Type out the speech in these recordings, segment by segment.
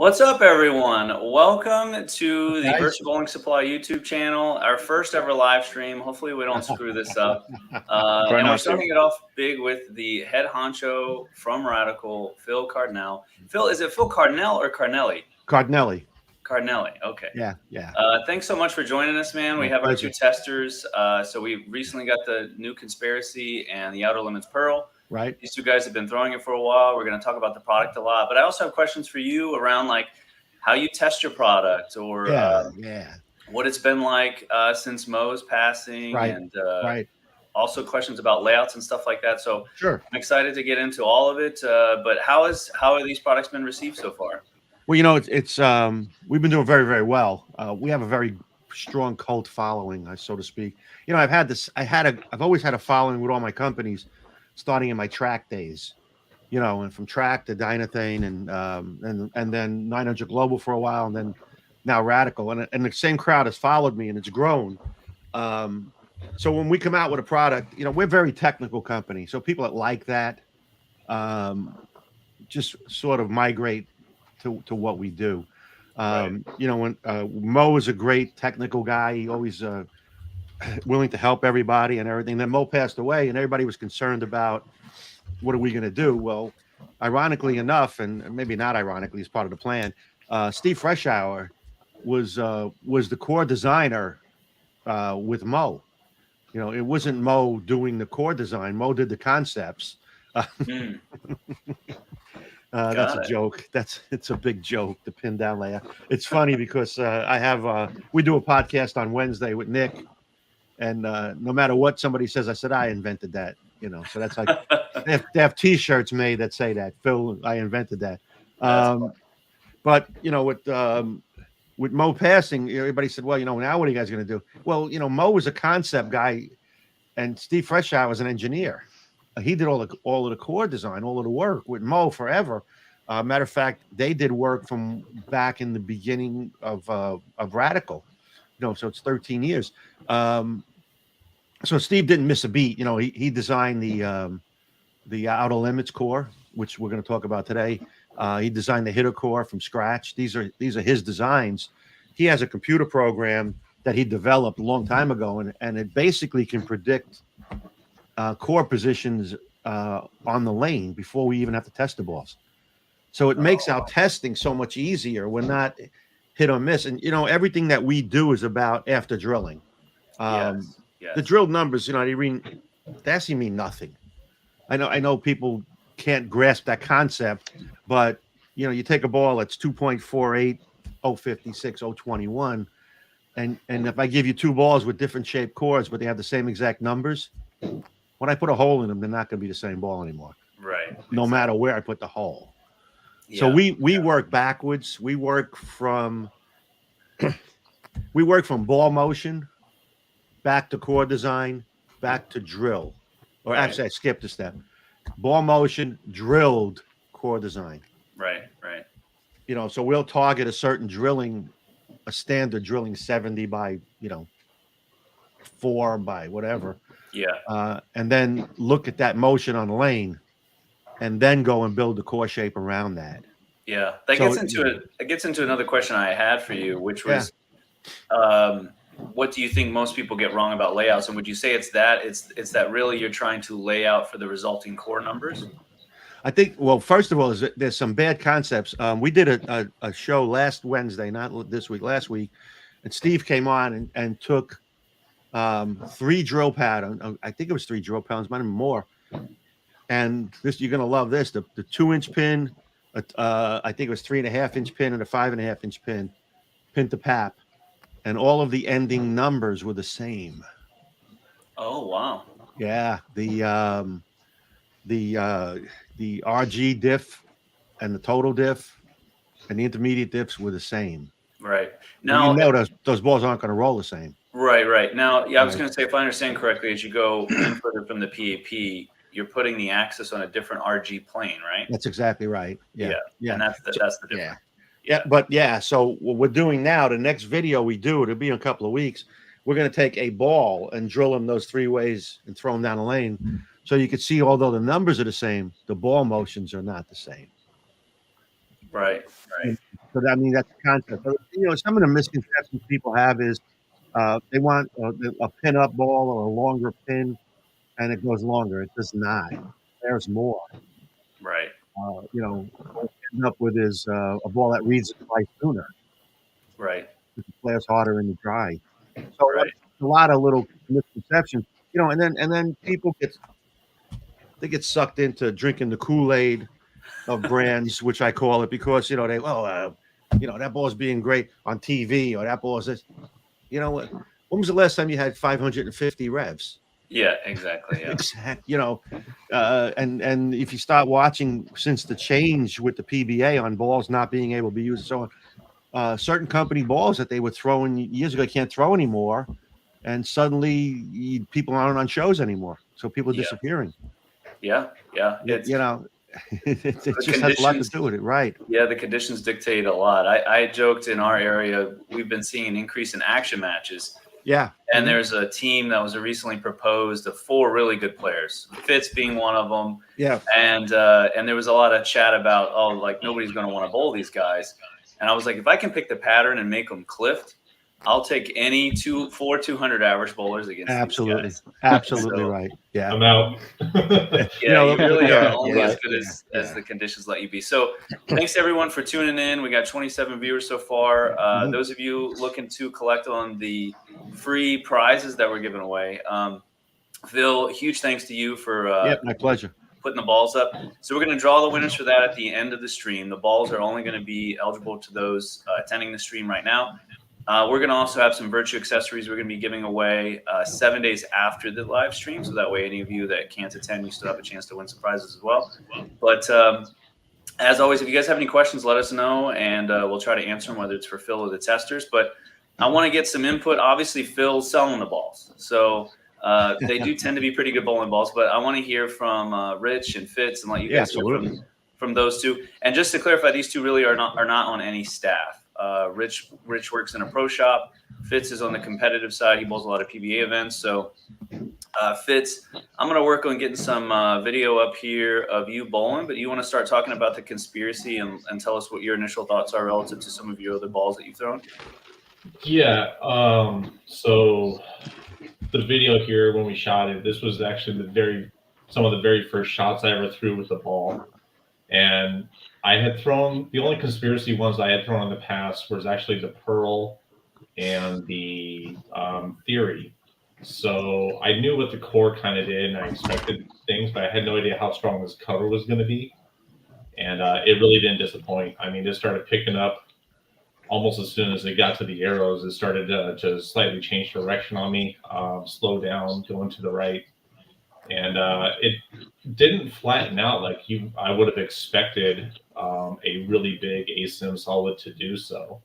What's up, everyone? Welcome to the Guys. Versa Bowling Supply YouTube channel, our first ever live stream. Hopefully, we don't screw this up. Try And we're not to. starting it off big with the head honcho from Radical, Phil Cardinale. Phil, is it Phil Cardinale or Carnelli? Cardinale. Cardinelli, okay. Yeah. Thanks so much for joining us, man. We My have our pleasure. two testers. So we recently got the new Conspiracy and the Outer Limits Pearl. Right. These two guys have been throwing it for a while. We're going to talk about the product a lot, but I also have questions for you around like how you test your product or what it's been like since Mo's passing, Right. and Right. also questions about layouts and stuff like that. So Sure. I'm excited to get into all of it. But how are these products been received so far? Well, it's we've been doing very, very well. We have a very strong cult following, so to speak. I've always had a following with all my companies, starting in my track days. And from track to Urethane and then 900 Global for a while, and then now Radical, and the same crowd has followed me, and it's grown. So when we come out with a product, we're a very technical company, so people that like that just sort of migrate to what we do. When Mo is a great technical guy, he always willing to help everybody and everything. Then Mo passed away, and everybody was concerned about what are we going to do. Well, ironically enough, and maybe not ironically, as part of the plan, Steve Freshour was the core designer with Mo. It wasn't Mo doing the core design. Mo did the concepts. That's a joke. It's a big joke. The pin down layout. It's funny because we do a podcast on Wednesday with Nick, and no matter what somebody says, I said I invented that. So that's like they have T-shirts made that say that Phil, I invented that. But with Mo passing, everybody said, well, now what are you guys going to do? Well, Mo was a concept guy, and Steve Freshour was an engineer. He did all of the core design, all of the work with Mo forever. Matter of fact, they did work from back in the beginning of Radical. So it's 13 years. So Steve didn't miss a beat. He designed the Outer Limits core, which we're going to talk about today. He designed the hitter core from scratch. These are his designs. He has a computer program that he developed a long time ago, and it basically can predict core positions on the lane before we even have to test the balls. So it makes our testing so much easier. We're not hit or miss. And, everything that we do is about after drilling. Yes. The drilled numbers, they actually mean nothing. I know people can't grasp that concept, but, you take a ball that's 2.48, 056, 021, and if I give you two balls with different shaped cores, but they have the same exact numbers, when I put a hole in them, they're not going to be the same ball anymore. Right. No matter where I put the hole. So we work backwards. We work from ball motion back to core design, back to drill. Or actually, I skipped a step. Ball motion, drilled, core design. Right. So we'll target a standard drilling 70 by 4 by whatever. Yeah. And then look at that motion on the lane, and then go and build the core shape around that. Yeah, that gets into another question I had for you, which was, what do you think most people get wrong about layouts? And would you say it's that really you're trying to lay out for the resulting core numbers? I think, well, first of all, there's some bad concepts. We did a show last Wednesday, not this week, last week, and Steve came on and took 3 drill patterns. I think it was 3 drill patterns, might have been more. And this, you're going to love this. The 2-inch pin, I think it was 3.5-inch pin, and a 5.5-inch pin to pap. And all of the ending numbers were the same. Oh, wow. Yeah. The RG diff and the total diff and the intermediate diffs were the same. Right. Now, those balls aren't going to roll the same. Right. Now, I was going to say, if I understand correctly, as you go in further from the PAP, you're putting the axis on a different RG plane, right? That's exactly right. Yeah. And that's the difference. So what we're doing now, the next video we do, it'll be in a couple of weeks. We're going to take a ball and drill them those 3 ways and throw them down the lane. So you can see, although the numbers are the same, the ball motions are not the same. Right. So I mean, that's the concept. So, some of the misconceptions people have is they want a pin-up ball or a longer pin, and it goes longer. It does not. There's more. Right. What we end up with is a ball that reads twice sooner. Right. It flares harder in the dry. So Right. a lot of little misconceptions, and then people get sucked into drinking the Kool-Aid of brands, which I call it, because that ball's being great on TV, or that ball is this. When was the last time you had 550 revs? Yeah, exactly. Yeah. Exactly. And if you start watching since the change with the PBA on balls not being able to be used, and so on, certain company balls that they were throwing years ago can't throw anymore, and suddenly people aren't on shows anymore, so people are disappearing. Yeah. It just has a lot to do with it, right? Yeah, the conditions dictate a lot. I joked in our area, we've been seeing an increase in action matches. Yeah. And there's a team that was recently proposed of 4 really good players, Fitz being one of them. Yeah. And there was a lot of chat about, nobody's going to want to bowl these guys. And I was like, if I can pick the pattern and make them cliffed, I'll take any 4 200 average bowlers against these guys. Absolutely right. Yeah. I'm out. Yeah, you really are only as good as the conditions let you be. So thanks everyone for tuning in. We got 27 viewers so far. Those of you looking to collect on the free prizes that we're giving away. Phil, huge thanks to you for my pleasure. Putting the balls up. So we're going to draw the winners for that at the end of the stream. The balls are only going to be eligible to those attending the stream right now. We're going to also have some virtue accessories we're going to be giving away 7 days after the live stream. So that way, any of you that can't attend, you still have a chance to win some prizes as well. But as always, if you guys have any questions, let us know, and we'll try to answer them, whether it's for Phil or the testers. But I want to get some input. Obviously, Phil's selling the balls. So they do tend to be pretty good bowling balls. But I want to hear from Rich and Fitz, and let you guys hear from those two. And just to clarify, these two really are not on any staff. Rich works in a pro shop. Fitz is on the competitive side. He bowls a lot of PBA events. So Fitz, I'm going to work on getting some video up here of you bowling, but you want to start talking about the conspiracy and tell us what your initial thoughts are relative to some of your other balls that you've thrown? Yeah. So the video here, when we shot it, this was actually some of the very first shots I ever threw with the ball. And I had thrown, the only conspiracy ones I had thrown in the past was actually the Pearl and the Theory. So I knew what the core kind of did, and I expected things, but I had no idea how strong this cover was going to be. And it really didn't disappoint. I mean, it started picking up almost as soon as it got to the arrows. It started to slightly change direction on me, slow down, going to the right. And it didn't flatten out like I would have expected a really big ASIM solid to do so.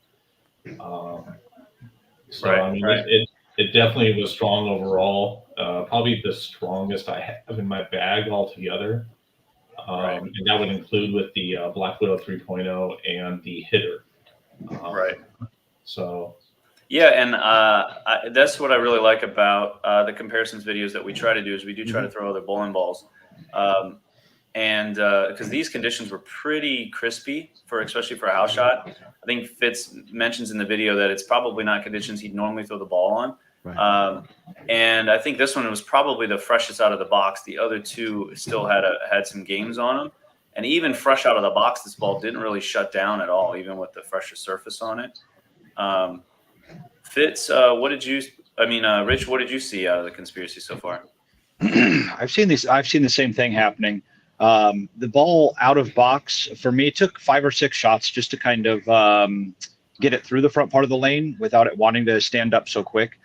It definitely was strong overall. Probably the strongest I have in my bag altogether. And that would include with the Black Widow 3.0 and the hitter. So. Yeah, and that's what I really like about the comparisons videos that we try to do is we do try to throw other bowling balls. And because these conditions were pretty crispy especially for a house shot. I think Fitz mentions in the video that it's probably not conditions he'd normally throw the ball on. Right. And I think this one was probably the freshest out of the box. The other two still had some games on them. And even fresh out of the box, this ball didn't really shut down at all, even with the fresher surface on it. Fitz, Rich, what did you see out of the conspiracy so far? I've seen the same thing happening. The ball out of box for me took 5 or 6 shots just to kind of get it through the front part of the lane without it wanting to stand up so quick.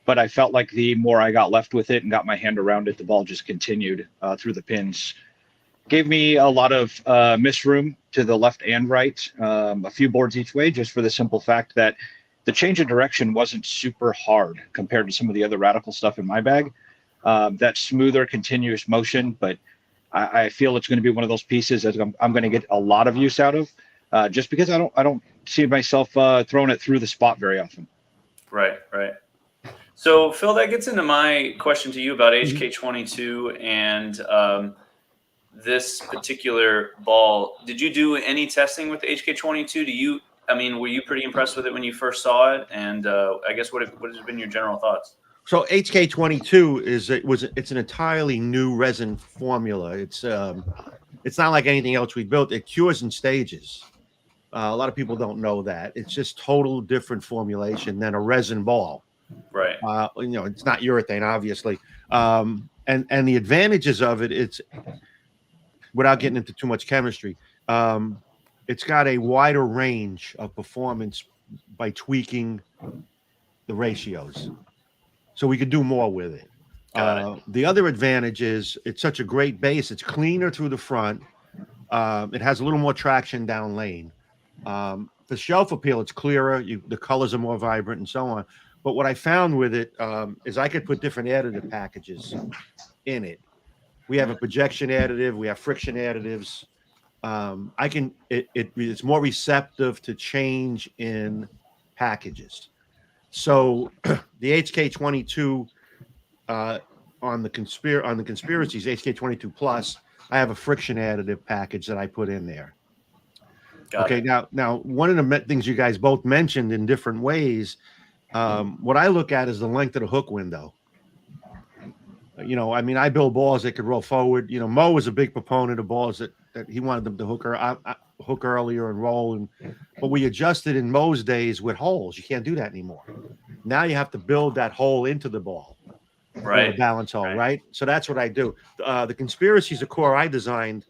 But I felt like the more I got left with it and got my hand around it, the ball just continued through the pins. Gave me a lot of miss room to the left and right, a few boards each way, just for the simple fact that the change of direction wasn't super hard compared to some of the other radical stuff in my bag. That smoother, continuous motion, but I feel it's going to be one of those pieces that I'm going to get a lot of use out of, just because I don't see myself throwing it through the spot very often. Right. So Phil, that gets into my question to you about HK22 and this particular ball. Did you do any testing with HK22? I mean, were you pretty impressed with it when you first saw it? And I guess what has been your general thoughts? So HK22 it's an entirely new resin formula. It's not like anything else we built. It cures in stages. A lot of people don't know that. It's just total different formulation than a resin ball. Right. It's not urethane, obviously. And the advantages of it, it's without getting into too much chemistry. It's got a wider range of performance by tweaking the ratios. So we could do more with it. The other advantage is it's such a great base. It's cleaner through the front. It has a little more traction down lane. The shelf appeal, it's clearer. The colors are more vibrant and so on. But what I found with it is I could put different additive packages in it. We have a projection additive. We have friction additives. It's more receptive to change in packages. So the HK22 on the conspiracies, HK22 Plus, I have a friction additive package that I put in there. Got it. Now one of the things you guys both mentioned in different ways, what I look at is the length of the hook window. I build balls that could roll forward. Mo was a big proponent of balls that he wanted them to hook earlier and roll. But we adjusted in Mo's days with holes. You can't do that anymore. Now you have to build that hole into the ball. Right. The balance hole, right? So that's what I do. The conspiracy is a core I designed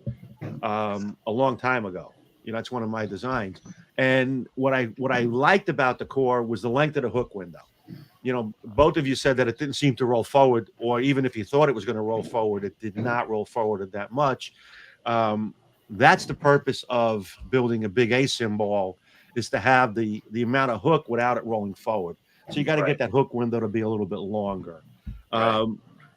a long time ago. That's one of my designs. And what I liked about the core was the length of the hook window. Both of you said that it didn't seem to roll forward, or even if you thought it was going to roll forward, it did not roll forward that much. That's the purpose of building a big ASIM ball, is to have the amount of hook without it rolling forward. So you got to get that hook window to be a little bit longer. Right.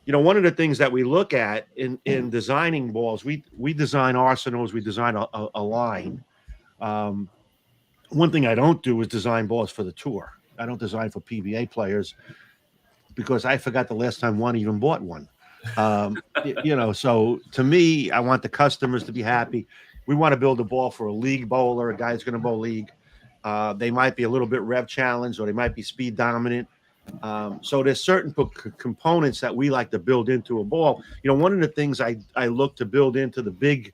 One of the things that we look at in designing balls, we design arsenals, we design a line. One thing I don't do is design balls for the tour. I don't design for PBA players because I forgot the last time one even bought one. So to me, I want the customers to be happy. We want to build a ball for a league bowler, a guy who's going to bowl league. They might be a little bit rev challenged, or they might be speed dominant. So there's certain components that we like to build into a ball. One of the things I look to build into the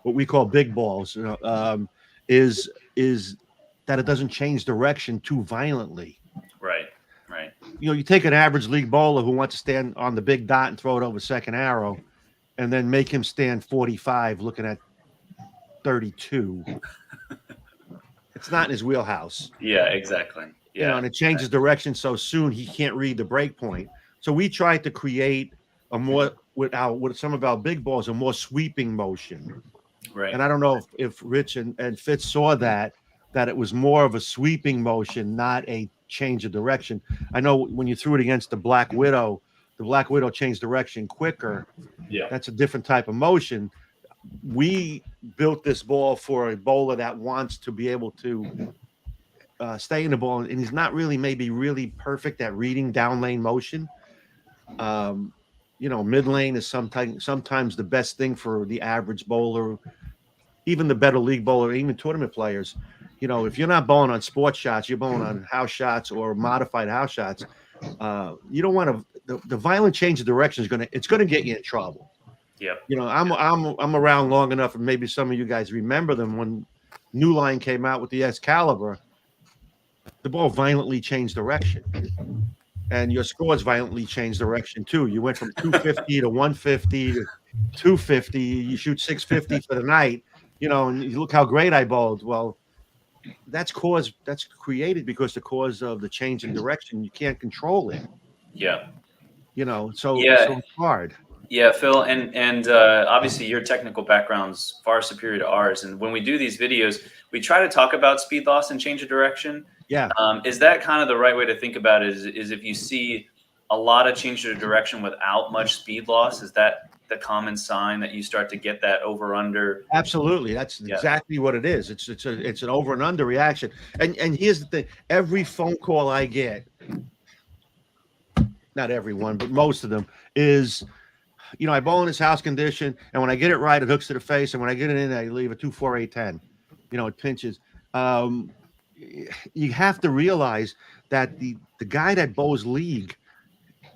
what we call big balls, is that it doesn't change direction too violently. Right. You take an average league bowler who wants to stand on the big dot and throw it over second arrow, and then make him stand 45 looking at 32. It's not in his wheelhouse. Yeah, exactly. Yeah. And it changes direction so soon he can't read the break point. So we tried to create with some of our big balls, a more sweeping motion. Right. And I don't know if Rich and Fitz saw that it was more of a sweeping motion, not a change of direction. I know when you threw it against the Black Widow changed direction quicker. Yeah. That's a different type of motion. We built this ball for a bowler that wants to be able to stay in the ball, and he's not really perfect at reading down lane motion. Mid lane is sometimes the best thing for the average bowler, even the better league bowler, even tournament players. If you're not bowling on sports shots, you're bowling on house shots or modified house shots. You don't want to. The violent change of direction is going to get you in trouble. Yep. I'm around long enough, and maybe some of you guys remember them when New Line came out with the Excalibur. The ball violently changed direction, and your scores violently changed direction too. You went from 250 to 150 to 250. You shoot 650 for the night, and you look how great I bowled. Well, that's created because the cause of the change in direction. You can't control it. Yeah. So it's hard. Yeah, Phil, and obviously your technical background's far superior to ours. And when we do these videos, we try to talk about speed loss and change of direction. Yeah. Is that kind of the right way to think about it? Is if you see a lot of change of direction without much speed loss, is that the common sign that you start to get that over under? Absolutely. That's exactly what it is. It's an over and under reaction. And here's the thing. Every phone call I get, not everyone, but most of them, is I bowl in this house condition, and when I get it right, it hooks to the face, and when I get it in, I leave a 2-4-8-10. It pinches. you have to realize that the guy that bows league,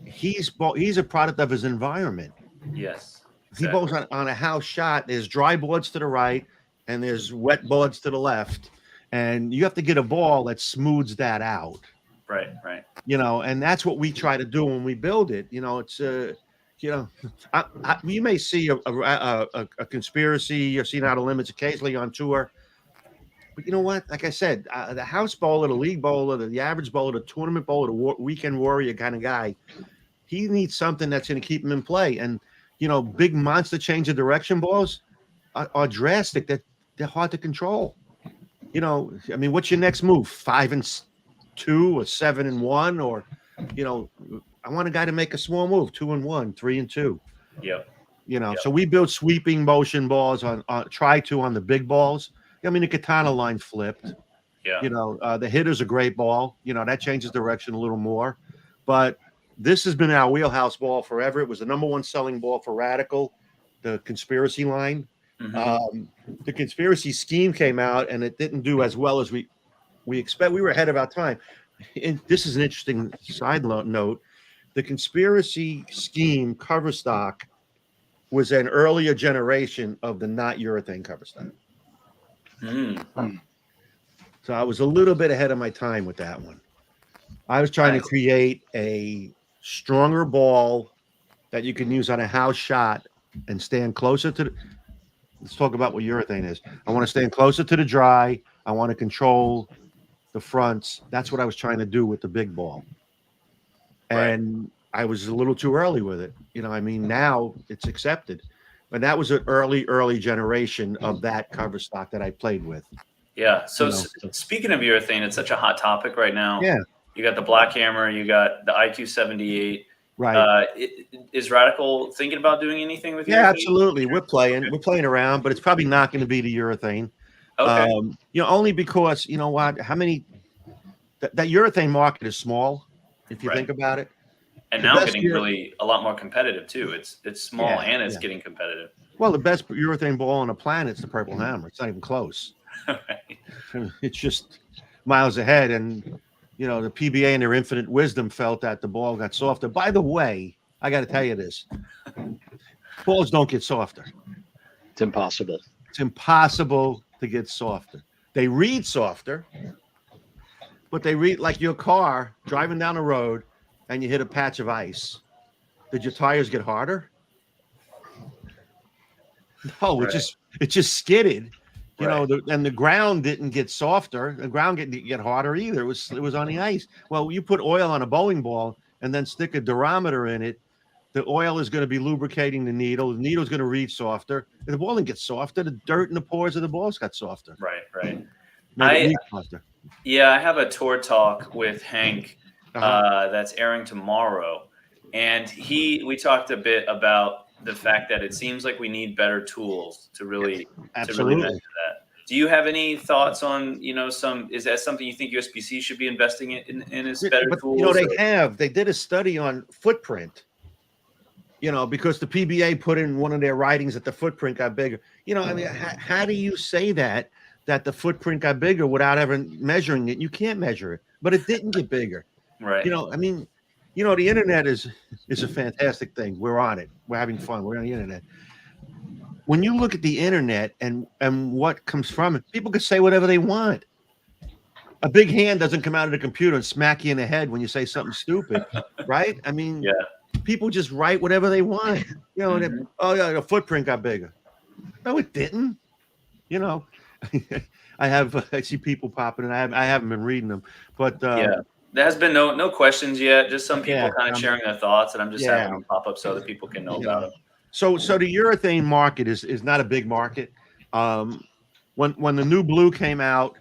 he's a product of his environment. Yes. He bows on a house shot. There's dry boards to the right and there's wet boards to the left. And you have to get a ball that smooths that out. Right, right. You know, and that's what we try to do when we build it. You know, it's you know, you may see a conspiracy. You've seen Out of Limits occasionally on tour. But you know what? Like I said, the house bowler, the league bowler, the average bowler, the tournament bowler, the weekend warrior kind of guy, he needs something that's going to keep him in play. And, you know, big monster change of direction balls are drastic. They're hard to control. You know, I mean, what's your next move? 5-2 or 7-1? Or, you know, I want a guy to make a small move, 2-1, 3-2. Yep. You know, so we build sweeping motion balls on the big balls. I mean, the katana line flipped. Yeah. You know, the hitter's a great ball. You know, that changes direction a little more. But this has been our wheelhouse ball forever. It was the number one selling ball for Radical, the conspiracy line. Mm-hmm. The conspiracy scheme came out, and it didn't do as well as we expect. We were ahead of our time. And this is an interesting side note. The conspiracy scheme cover stock was an earlier generation of the not urethane cover stock. So I was a little bit ahead of my time with that one. I was trying to create a stronger ball that you can use on a house shot and stand closer to let's talk about what urethane is. I want to stand closer to the dry. I want to control the fronts. That's what I was trying to do with the big ball. And I was a little too early with it. You know, I mean, now it's accepted. But that was an early generation of that cover stock that I played with. Yeah. So speaking of urethane, it's such a hot topic right now. Yeah. You got the Black Hammer. You got the IQ78. Right. Is Radical thinking about doing anything with urethane? Yeah, absolutely. We're playing around, but it's probably not going to be the urethane. Okay. You know, only because, you know what, how many that urethane market is small, if you think about it. And now getting really a lot more competitive too. It's small and it's getting competitive. Well, the best urethane ball on the planet is the Purple Hammer. It's not even close. It's just miles ahead. And, you know, the PBA in their infinite wisdom felt that the ball got softer. By the way, I got to tell you this. Balls don't get softer. It's impossible. It's impossible to get softer. They read softer, but they read like your car driving down the road and you hit a patch of ice. Did your tires get harder? No, it just skidded. You know, and the ground didn't get softer. The ground didn't get harder either. It was on the ice. Well, you put oil on a bowling ball and then stick a durometer in it. The oil is going to be lubricating the needle. The needle is going to read softer. If the ball didn't get softer, the dirt in the pores of the balls got softer. Right. Yeah, I have a tour talk with Hank that's airing tomorrow, and we talked a bit about the fact that it seems like we need better tools to really measure that. Do you have any thoughts on, you know, is that something you think USBC should be investing in is better tools? You know, they did a study on footprint, you know, because the PBA put in one of their writings that the footprint got bigger. You know, I mean, how do you say that the footprint got bigger without ever measuring it? You can't measure it, but it didn't get bigger. Right. You know, I mean, you know, the internet is a fantastic thing. We're on it. We're having fun. We're on the internet. When you look at the internet and what comes from it, people can say whatever they want. A big hand doesn't come out of the computer and smack you in the head when you say something stupid, right? I mean, people just write whatever they want. You know, the footprint got bigger. No, it didn't. You know, I see people popping, and I haven't been reading them, but there has been no questions yet. Just some people kind of sharing their thoughts, and I'm just having them pop up so that people can know about them. So the urethane market is not a big market. When the new blue came out,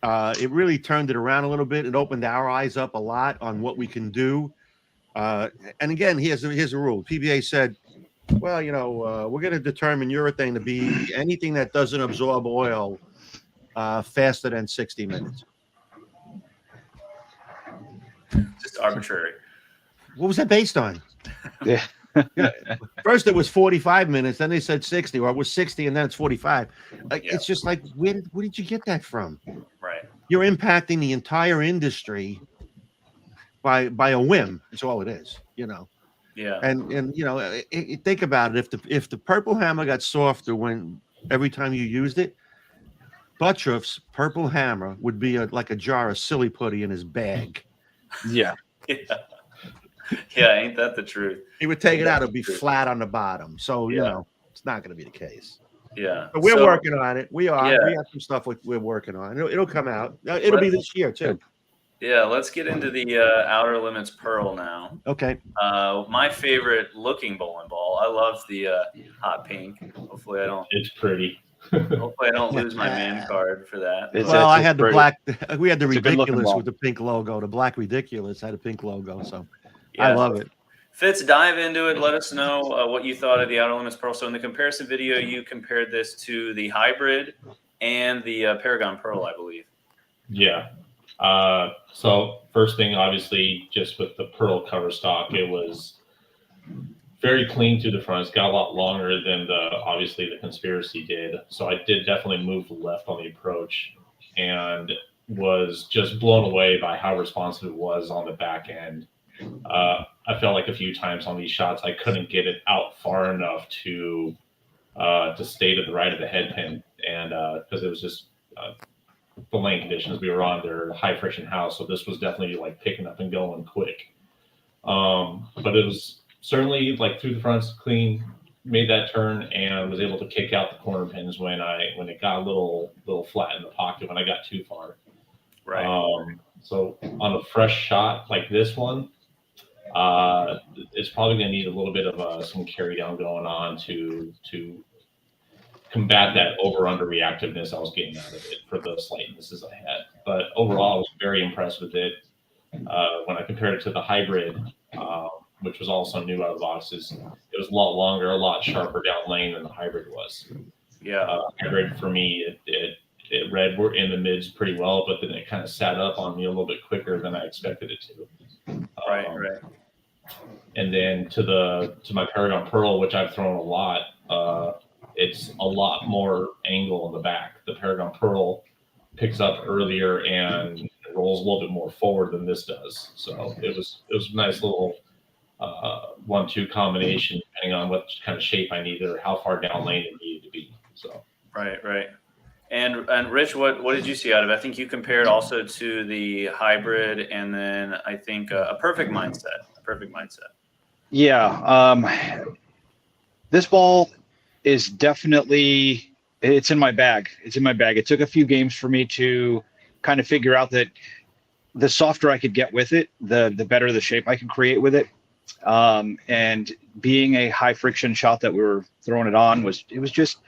it really turned it around a little bit. It opened our eyes up a lot on what we can do. And again, here's a rule. PBA said, well, you know, we're going to determine urethane to be anything that doesn't absorb oil faster than 60 minutes. Just arbitrary. What was that based on? Yeah. First it was 45 minutes, then they said 60, or it was 60 and then it's 45. It's just like, where did you get that from? Right. you're impacting the entire industry by a whim. That's all it is, you know. Yeah. And you know, think about it. If the purple hammer got softer when every time you used it, Buttriff's purple hammer would be like a jar of silly putty in his bag. Yeah. Yeah. Yeah, ain't that the truth? He would take it out; it'd be flat on the bottom. So you Yeah. know, it's not going to be the case. Yeah. But we're So, working on it. We are. yeah. We have some stuff we're working on. It'll come out. It'll be this year too. Yeah, let's get into the Outer Limits Pearl now. Okay. My favorite looking bowling ball. I love the hot pink. Hopefully I don't. It's pretty. Hopefully I don't lose my man card for that. Well, I had the pretty. black. We had the It's a good-looking ridiculous ball. with the pink logo. The black ridiculous had a pink logo, so Yeah. I love it. Fitz, dive into it. Let us know what you thought of the Outer Limits Pearl. So in the comparison video, you compared this to the Hybrid and the Paragon Pearl, I believe. Yeah. So first thing, obviously, just with the Pearl cover stock, it was very clean to the front. It's got a lot longer than obviously the Conspiracy did. So I did definitely move left on the approach and was just blown away by how responsive it was on the back end. I felt like a few times on these shots, I couldn't get it out far enough to stay to the right of the head pin. And because it was just the lane conditions we were on, they're high friction house. So this was definitely like picking up and going quick. But it was certainly like through the fronts clean, made that turn and was able to kick out the corner pins when it got a little flat in the pocket when I got too far. Right. So on a fresh shot like this one, it's probably going to need a little bit of some carry down going on to combat that over under reactiveness I was getting out of it for the slight misses I had. But overall, I was very impressed with it. When I compared it to the Hybrid, which was also new out of the boxes, it was a lot longer, a lot sharper down lane than the Hybrid was. Yeah. Hybrid for me, it read in the mids pretty well, but then it kind of sat up on me a little bit quicker than I expected it to. Right. And then to my Paragon Pearl, which I've thrown a lot, it's a lot more angle in the back. The Paragon Pearl picks up earlier and rolls a little bit more forward than this does. So it was a nice little 1-2 combination, depending on what kind of shape I needed or how far down lane it needed to be. So Right. And Rich, what did you see out of it? I think you compared also to the Hybrid, and then I think a perfect mindset. Yeah. This ball is definitely, it's in my bag. It took a few games for me to kind of figure out that the softer I could get with it, the better the shape I could create with it. And being a high friction shot that we were throwing it on was just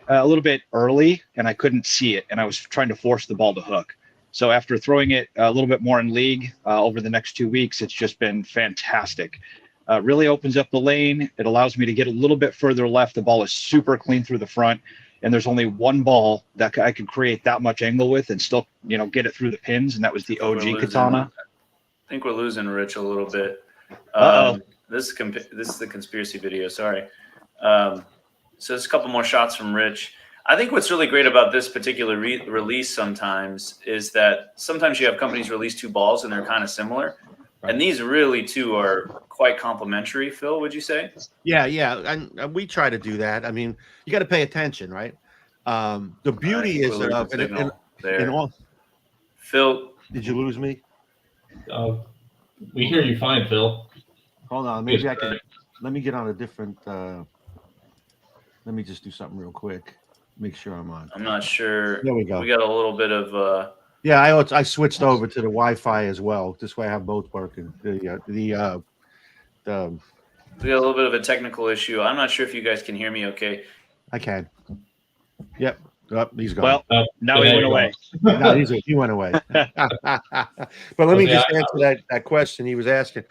a little bit early and I couldn't see it. And I was trying to force the ball to hook. So after throwing it a little bit more in league over the next 2 weeks, it's just been fantastic. Really opens up the lane. It allows me to get a little bit further left. The ball is super clean through the front. And there's only one ball that I could create that much angle with and still, get it through the pins. And that was the OG Katana. I think we're losing Rich a little bit. This is the Conspiracy video. Sorry. So there's a couple more shots from Rich. I think what's really great about this particular release sometimes is that sometimes you have companies release two balls and they're kind of similar. Right. And these really two are quite complementary, Phil, would you say? Yeah. And we try to do that. I mean, you got to pay attention, right? The beauty is in all. Phil, did you lose me? We hear you fine, Phil. Hold on. Maybe I can. Let me get on a different. Let me just do something real quick. Make sure I'm on. I'm not sure. There we go. We got a little bit of. Yeah, I switched over to the Wi-Fi as well. This way, I have both working. We got a little bit of a technical issue. I'm not sure if you guys can hear me. Okay. I can. Yep. Oh, he's gone. Well, now he went away. No, he went away. But let me just answer that question he was asking.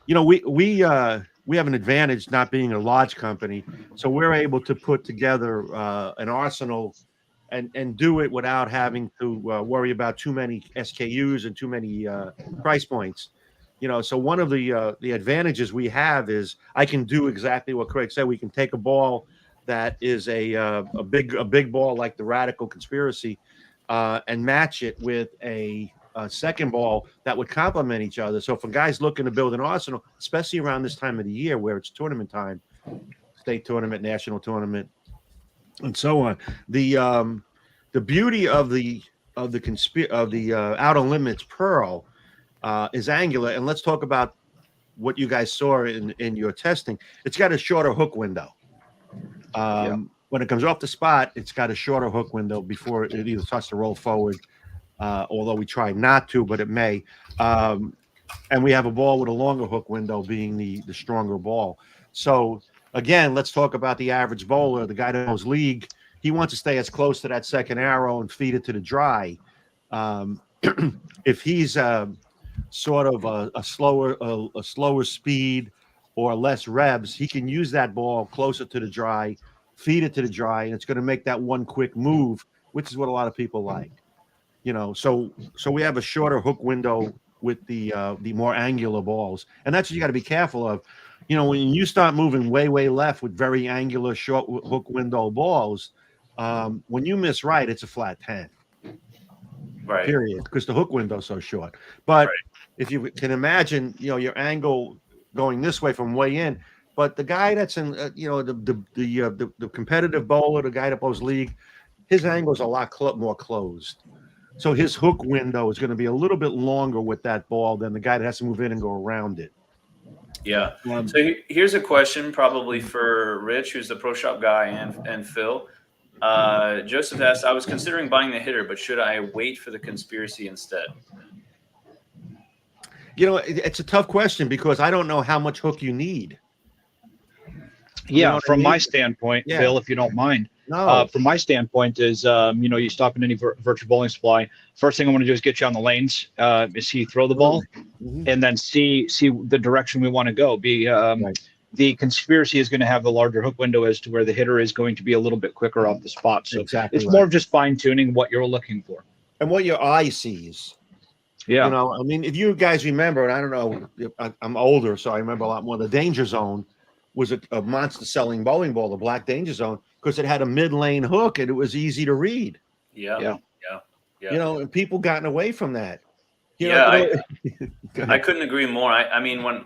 We have an advantage not being a large company, so we're able to put together an arsenal and do it without having to worry about too many SKUs and too many price points. So one of the advantages we have is I can do exactly what Craig said. We can take a ball that is a big ball like the Radical Conspiracy, and match it with a second ball that would complement each other. So for guys looking to build an arsenal, especially around this time of the year where it's tournament time, state tournament, national tournament, and so on, the beauty of the Outer Limits Pearl is angular. And let's talk about what you guys saw in your testing. It's got a shorter hook window. When it comes off the spot, it's got a shorter hook window before it either starts to roll forward, although we try not to, but it may. And we have a ball with a longer hook window being the stronger ball. So again, let's talk about the average bowler, the guy that knows league. He wants to stay as close to that second arrow and feed it to the dry. If he's sort of a slower speed or less revs, he can use that ball closer to the dry, feed it to the dry, and it's going to make that one quick move, which is what a lot of people like. So we have a shorter hook window with the more angular balls, and that's what you got to be careful of. When you start moving way left with very angular short hook window balls, when you miss right, it's a flat 10. Right. Period, because the hook window's so short. But right. If you can imagine, your angle going this way from way in, but the guy that's in, the competitive bowler, the guy that bowls league, his angle's a lot more closed. So his hook window is going to be a little bit longer with that ball than the guy that has to move in and go around it. Yeah. So here's a question probably for Rich, who's the Pro Shop guy, and Phil. Joseph asked, I was considering buying the hitter, but should I wait for the conspiracy instead? It's a tough question because I don't know how much hook you need. Yeah, from my standpoint, Phil, if you don't mind. No. From my standpoint is, you stop in any virtual bowling supply. First thing I want to do is get you on the lanes, is see you throw the ball, and then see the direction we want to go. The conspiracy is going to have the larger hook window as to where the hitter is going to be a little bit quicker off the spot. So it's more of just fine tuning what you're looking for and what your eye sees. Yeah. If you guys remember, and I don't know, I'm older, so I remember a lot more. The Danger Zone was a monster selling bowling ball, the Black Danger Zone, because it had a mid lane hook and it was easy to read. Yeah. And people gotten away from that. I couldn't agree more. I mean, when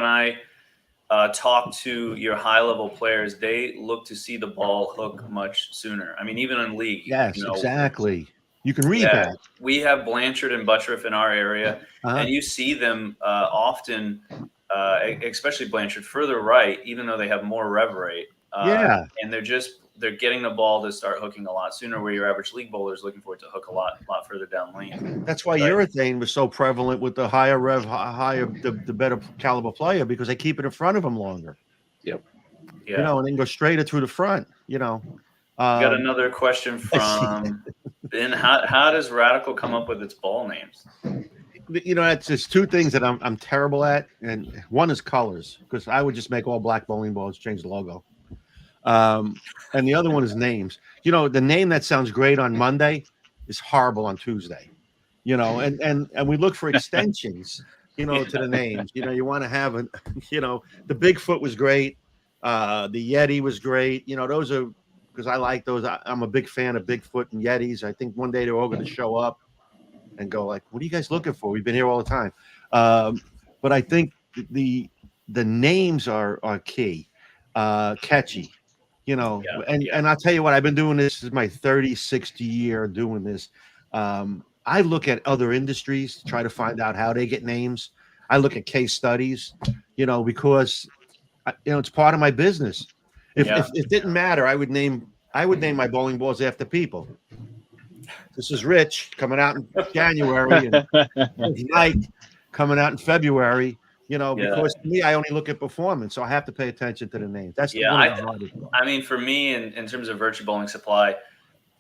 I talk to your high level players, they look to see the ball hook much sooner. I mean, even in league. Yes, exactly. You can read that. We have Blanchard and Buttriff in our area, and you see them often, especially Blanchard, further right, even though they have more rev rate. And they're getting the ball to start hooking a lot sooner, where your average league bowler is looking for it to hook a lot further down lane. That's why urethane was so prevalent with the higher rev, the better caliber player, because they keep it in front of them longer. Yep. Yeah. And then go straighter through the front. Got another question from Ben. How does Radical come up with its ball names? It's just two things that I'm terrible at, and one is colors, because I would just make all black bowling balls, change the logo. And the other one is names. The name that sounds great on Monday is horrible on Tuesday. And we look for extensions, to the names. You want to have the Bigfoot was great. The Yeti was great. Those are, because I like those. I'm a big fan of Bigfoot and Yetis. I think one day they're all going to show up and go like, what are you guys looking for? We've been here all the time. But I think the names are key, catchy, and I'll tell you what, I've been doing this is my 60 year doing this. I look at other industries to try to find out how they get names. I look at case studies, because it's part of my business. If it didn't matter, I would name my bowling balls after people. This is Rich coming out in January, and Mike coming out in February. Because to me, I only look at performance, so I have to pay attention to the names. That's I mean, for me, in terms of virtual bowling supply,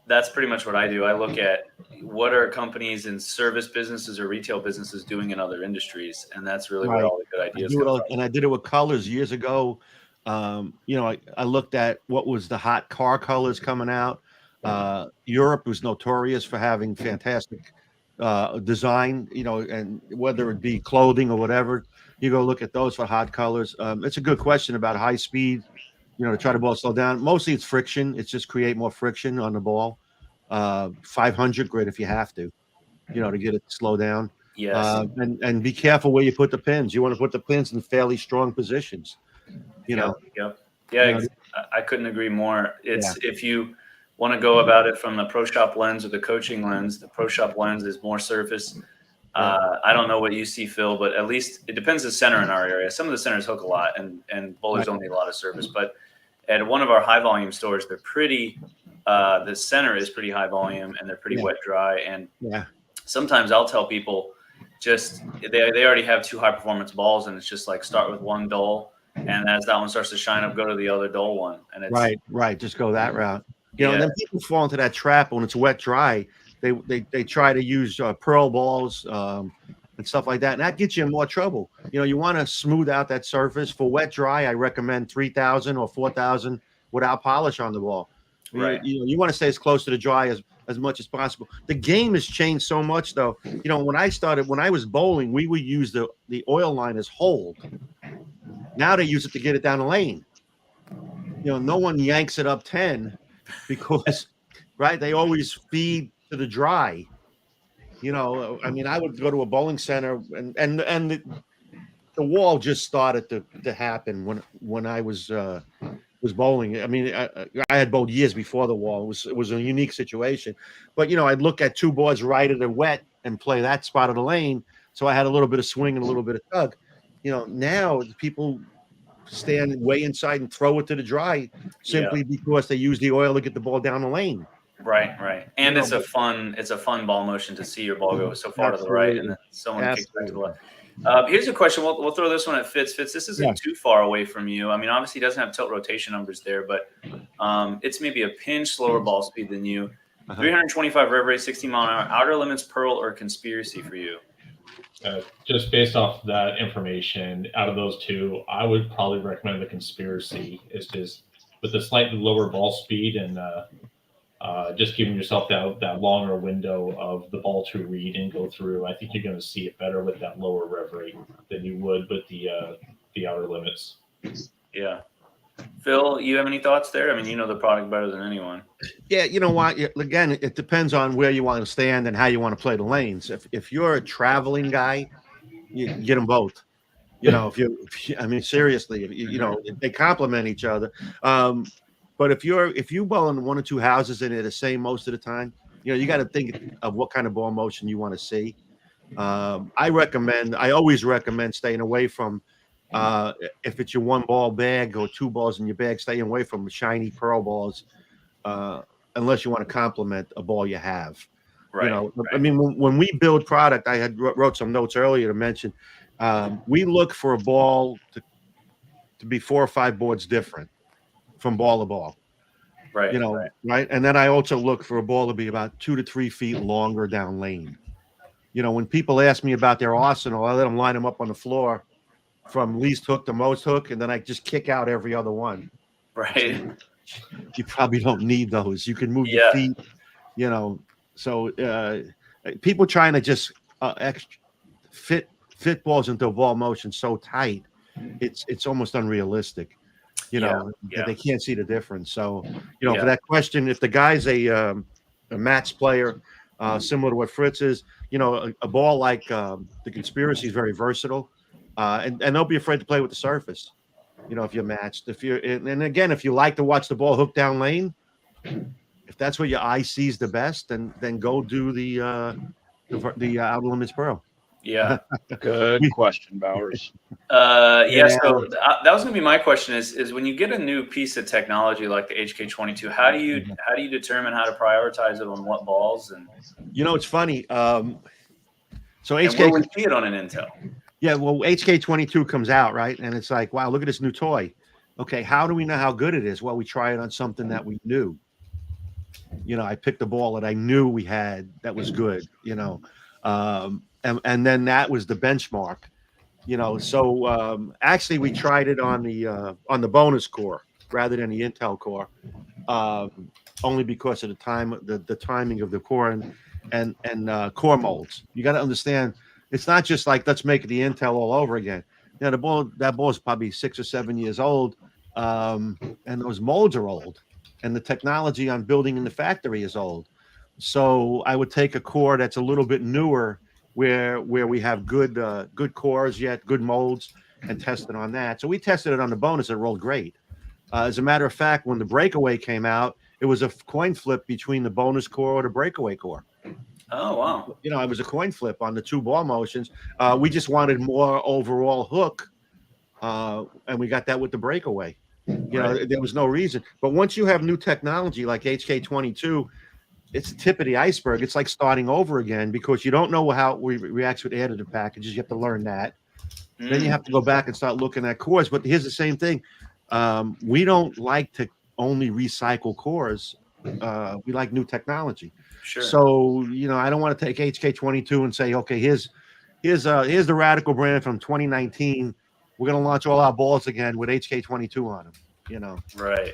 that's pretty much what I do. I look at what are companies in service businesses or retail businesses doing in other industries, and that's really where all the good ideas come from. And I did it with colors years ago. I looked at what was the hot car colors coming out. Europe was notorious for having fantastic design, and whether it be clothing or whatever, you go look at those for hot colors. It's a good question about high speed, to try to ball slow down. Mostly it's friction. It's just create more friction on the ball. 500 grit if you have to, to get it to slow down. Yes. And be careful where you put the pins. You want to put the pins in fairly strong positions. Yep. Yeah, I couldn't agree more. It's if you want to go about it from the pro shop lens or the coaching lens, the pro shop lens is more surface. I don't know what you see, Phil, but at least it depends the center in our area. Some of the centers hook a lot, and bowlers don't need a lot of surface. But at one of our high volume stores, they're pretty. The center is pretty high volume, and they're pretty wet dry. And sometimes I'll tell people, just they already have 2 high performance balls, and it's just like start with one dull, and as that one starts to shine up, go to the other dull one. And it's right. Just go that route. And then people fall into that trap when it's wet dry. They try to use pearl balls and stuff like that, and that gets you in more trouble. You want to smooth out that surface. For wet dry, I recommend 3,000 or 4,000 without polish on the ball. Right. You want to stay as close to the dry as much as possible. The game has changed so much, though. When I was bowling, we would use the oil line as hold. Now they use it to get it down the lane. No one yanks it up 10 because, right? They always feed to the dry. I would go to a bowling center and the wall just started to happen when I was bowling. I had bowled years before the wall. It was a unique situation, but I'd look at 2 boards right at the wet and play that spot of the lane. So I had a little bit of swing and a little bit of tug. Now people stand way inside and throw it to the dry simply because they use the oil to get the ball down the lane. Right. And it's a fun ball motion to see your ball go so far to the right, and then someone kicks back to the left. Here's a question. We'll throw this one at Fitz. Fitz, this isn't too far away from you. Obviously, he doesn't have tilt rotation numbers there, but it's maybe a pinch slower ball speed than you. 325 rev rate, 60 mile an hour. Outer limits, pearl, or conspiracy for you? Just based off that information, out of those 2, I would probably recommend the conspiracy. It's just with the slightly lower ball speed and just giving yourself that longer window of the ball to read and go through. I think you're going to see it better with that lower rev rate than you would with the outer limits. Yeah. Phil, you have any thoughts there? You know the product better than anyone. Yeah, you know what? Again, it depends on where you want to stand and how you want to play the lanes. If you're a traveling guy, you get them both. Seriously, they complement each other. But if you bowl in 1 or 2 houses and they're the same most of the time, you got to think of what kind of ball motion you want to see. I always recommend staying away from, if it's your 1 ball bag or 2 balls in your bag, staying away from shiny pearl balls, unless you want to complement a ball you have. Right. When we build product, I had wrote some notes earlier to mention, we look for a ball to be 4 or 5 boards different from ball to ball. Right. Right. And then I also look for a ball to be about 2 to 3 feet longer down lane. When people ask me about their arsenal, I let them line them up on the floor from least hook to most hook, and then I just kick out every other one. Right. You probably don't need those. You can move your feet, So people trying to just fit balls into a ball motion so tight, it's almost unrealistic. That they can't see the difference. So, for that question, if the guy's a match player, similar to what Fritz is, a ball like the conspiracy is very versatile, and don't be afraid to play with the surface. If you're matched, and again, if you like to watch the ball hook down lane, if that's what your eye sees the best, then go do the outer limits pearl. Yeah. Good question, Bowers. So that was going to be my question is when you get a new piece of technology like the HK22, how do you determine how to prioritize it on what balls? And it's funny. So HK, where we see it on an Intel. Yeah, well, HK22 comes out, right? And it's like, wow, look at this new toy. Okay, how do we know how good it is? Well, we try it on something that we knew. I picked a ball that I knew we had that was good, and then that was the benchmark, So actually, we tried it on the bonus core rather than the Intel core, only because of the timing of the core and core molds. You got to understand, it's not just like let's make the Intel all over again. That ball is probably 6 or 7 years old, and those molds are old, and the technology on building in the factory is old. So I would take a core that's a little bit newer, where we have good cores yet, good molds, and test it on that. So we tested it on the bonus. It rolled great. As a matter of fact, when the breakaway came out, it was a coin flip between the bonus core or the breakaway core. Oh, wow. You know, it was a coin flip on the 2 ball motions. We just wanted more overall hook, and we got that with the breakaway. You know, there was no reason. But once you have new technology like HK22, it's the tip of the iceberg. It's like starting over again because you don't know how it reacts with additive packages. You have to learn that. Then you have to go back and start looking at cores. But here's the same thing. We don't like to only recycle cores. We like new technology. Sure. So, you know, I don't want to take HK22 and say, okay, here's the Radical brand from 2019. We're going to launch all our balls again with HK22 on them. You know, right.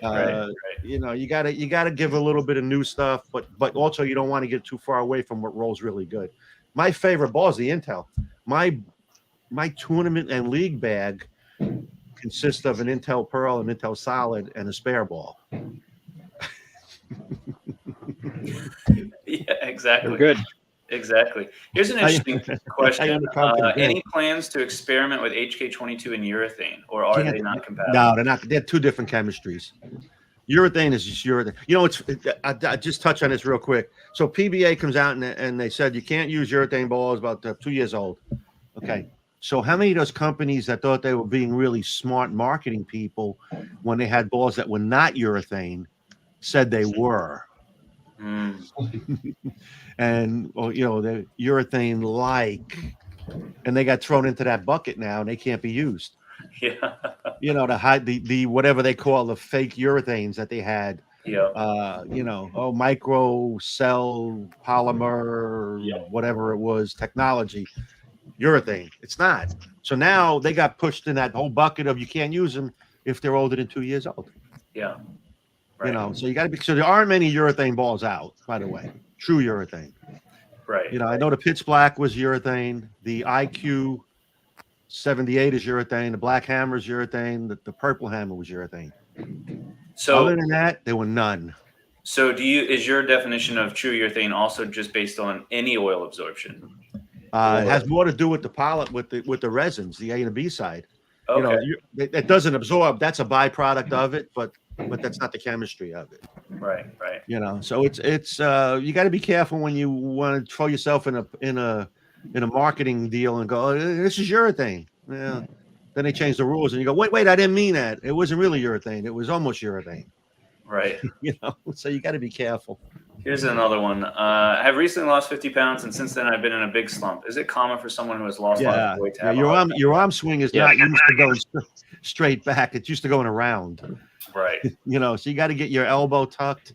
You know, you gotta give a little bit of new stuff, but also you don't want to get too far away from what rolls really good. My favorite ball is the Intel. My tournament and league bag consists of an Intel Pearl, an Intel Solid, and a spare ball. Yeah, exactly. We're good. Exactly. Here's an interesting question. Any plans to experiment with HK22 and urethane, or are they not compatible? No, they're not. They're 2 different chemistries. Urethane is just urethane. You know, I just touch on this real quick. So PBA comes out and they said you can't use urethane balls about 2 years old. Okay. So how many of those companies that thought they were being really smart marketing people when they had balls that were not urethane said they were? And you know, the urethane and they got thrown into that bucket now and they can't be used. Yeah. You know, to hide the whatever they call the fake urethanes that they had. Yeah. You know, micro cell polymer, whatever it was, technology, urethane. It's not. So now they got pushed in that whole bucket of you can't use them if they're older than 2 years old. Yeah. Right. You know, so you got to be. So there aren't many urethane balls out, by the way. True urethane. Right. You know, I know the Pitch Black was urethane. The IQ 78 is urethane. The Black Hammer is urethane. The Purple Hammer was urethane. So other than that, there were none. So is your definition of true urethane also just based on any oil absorption? It has more to do with with the resins, the A and the B side. Okay. You know, it doesn't absorb. That's a byproduct of it, but that's not the chemistry of it. Right. You know, so it's you got to be careful when you want to throw yourself in a marketing deal and go, oh, this is urethane. Yeah. Then they change the rules and you go, wait, I didn't mean that. It wasn't really urethane. It was almost urethane. Right. You know, so you got to be careful. Here's another one. I have recently lost 50 pounds, and since then I've been in a big slump. Is it common for someone who has lost a lot of weight to have your arm swing is not used to going straight back. It's used to going around. Right. You know, so you got to get your elbow tucked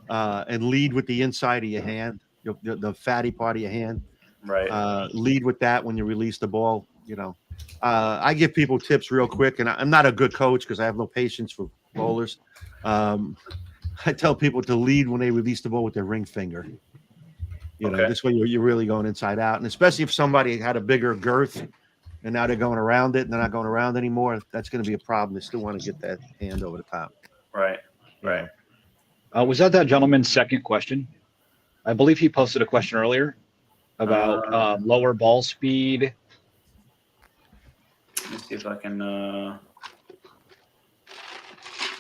and lead with the inside of your hand, the fatty part of your hand. Right. Lead with that when you release the ball. You know, I give people tips real quick, and I'm not a good coach because I have no patience for bowlers. I tell people to lead when they release the ball with their ring finger. You know, this way you're really going inside out, and especially if somebody had a bigger girth and now they're going around it and they're not going around anymore, that's going to be a problem. They still want to get that hand over the top. Right. Was that gentleman's second question? I believe he posted a question earlier about lower ball speed. Let me see if I can.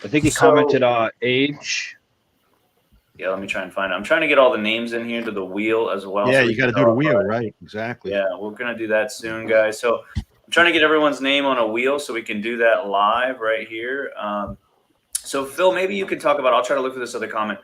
I think he commented on age. Yeah, let me try and find it. I'm trying to get all the names in here to the wheel as well. Yeah, so you got to do the wheel, right? Exactly. Yeah, we're going to do that soon, guys. So I'm trying to get everyone's name on a wheel so we can do that live right here. So, Phil, maybe you could talk about, I'll try to look for this other comment.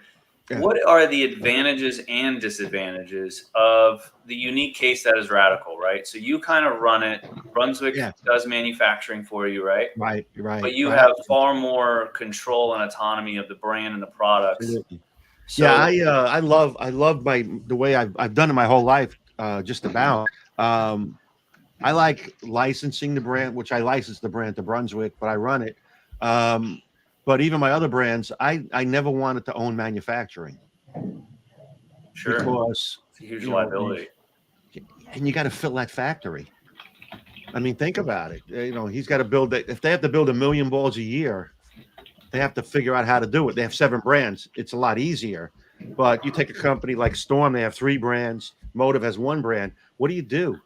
Yeah. What are the advantages and disadvantages of the unique case that is Radical, right? So you kind of run it. Brunswick does manufacturing for you, right? Right. But you have far more control and autonomy of the brand and the products. Absolutely. So, I love the way I've done it my whole life, just about. I like licensing the brand, which I license the brand to Brunswick, but I run it. But even my other brands, I never wanted to own manufacturing. Sure. Because it's a huge liability. And you got to fill that factory. I mean, think about it. You know, he's got to build if they have to build 1 million balls a year, they have to figure out how to do it. They have 7 brands. It's a lot easier. But you take a company like Storm, they have 3 brands. Motive has 1 brand. What do?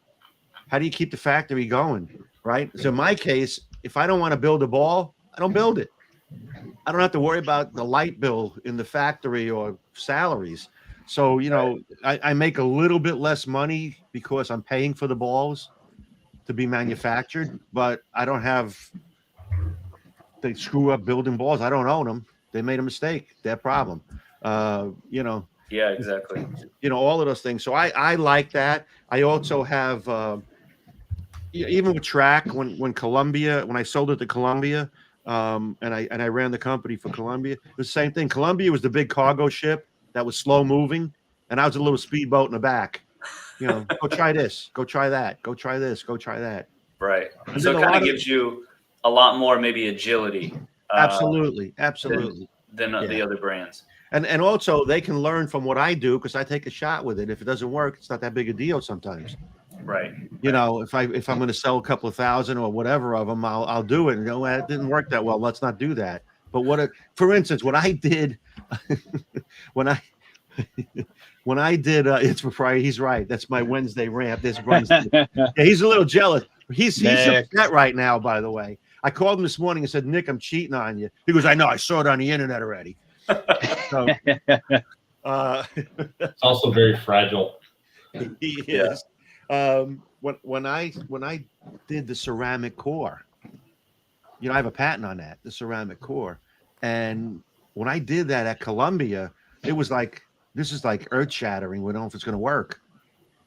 How do you keep the factory going, right? So in my case, if I don't want to build a ball, I don't build it. I don't have to worry about the light bill in the factory or salaries. So, I make a little bit less money because I'm paying for the balls to be manufactured, but I don't have, they screw up building balls. I don't own them. They made a mistake. Their problem. Yeah, exactly. All of those things. So I like that. I also have, even with track, when Columbia, when I sold it to Columbia, and I ran the company for Columbia, it was the same thing. Columbia was the big cargo ship that was slow moving, and I was a little speedboat in the back. Go try this, go try that, go try this, go try that. Right. And So then it kind of gives you a lot more maybe agility. Absolutely. Than the other brands. And also they can learn from what I do because I take a shot with it. If it doesn't work, it's not that big a deal sometimes. Right. If I'm going to sell a couple of thousand or whatever of them, I'll do it. And go, well, it didn't work that well. Let's not do that. But for instance, what I did when I did it's proprietary. He's right. That's my Wednesday rant. This runs. Yeah, he's a little jealous. He's upset right now. By the way, I called him this morning and said, Nick, I'm cheating on you. He goes, I know. I saw it on the internet already. So, it's also very fragile. He is. When I did the ceramic core, I have a patent on that, the ceramic core. And when I did that at Columbia, it was like, this is like earth shattering. We don't know if it's going to work.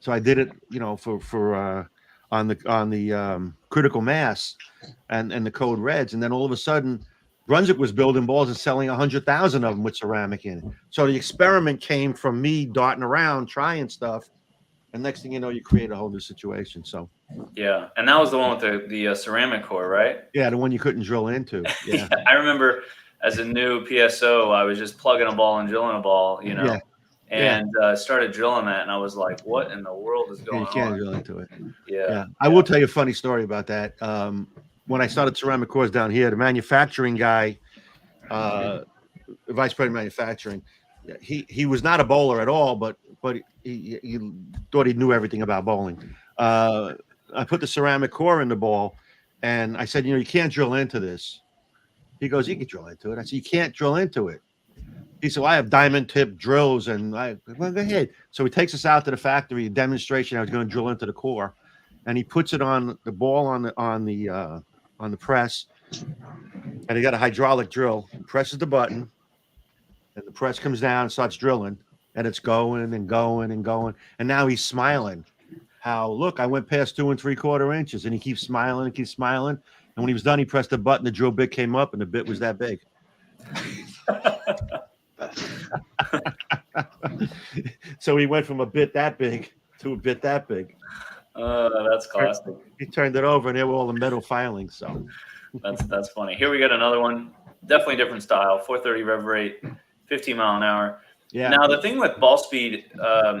So I did it, for on the critical mass and the code reds. And then all of a sudden Brunswick was building balls and selling 100,000 of them with ceramic in it. So the experiment came from me darting around, trying stuff. And next thing you know, you create a whole new situation. So, yeah, and that was the one with the ceramic core, right? Yeah, the one you couldn't drill into. Yeah, yeah, I remember as a new PSO, I was just plugging a ball and drilling a ball, and started drilling that, and I was like, "What in the world is going on?" You can't drill into it. Yeah. I will tell you a funny story about that. When I started ceramic cores down here, the manufacturing guy, vice president of manufacturing, he was not a bowler at all, but he thought he knew everything about bowling. I put the ceramic core in the ball, and I said, you can't drill into this. He goes, you can drill into it. I said, you can't drill into it. He said, well, I have diamond tip drills, and well, go ahead. So he takes us out to the factory, a demonstration. I was going to drill into the core, and he puts it on the ball on the press, and he got a hydraulic drill. He presses the button, and the press comes down and starts drilling, and it's going and going and going. And now he's smiling. Look, I went past 2 3/4 inches, and he keeps smiling and keeps smiling. And when he was done, he pressed the button, the drill bit came up, and the bit was that big. So he went from a bit that big to a bit that big. That's classic. He turned it over, and there were all the metal filings. So that's funny. Here we got another one. Definitely different style. 430 rev rate, 15 mile an hour. Yeah. Now the thing with ball speed,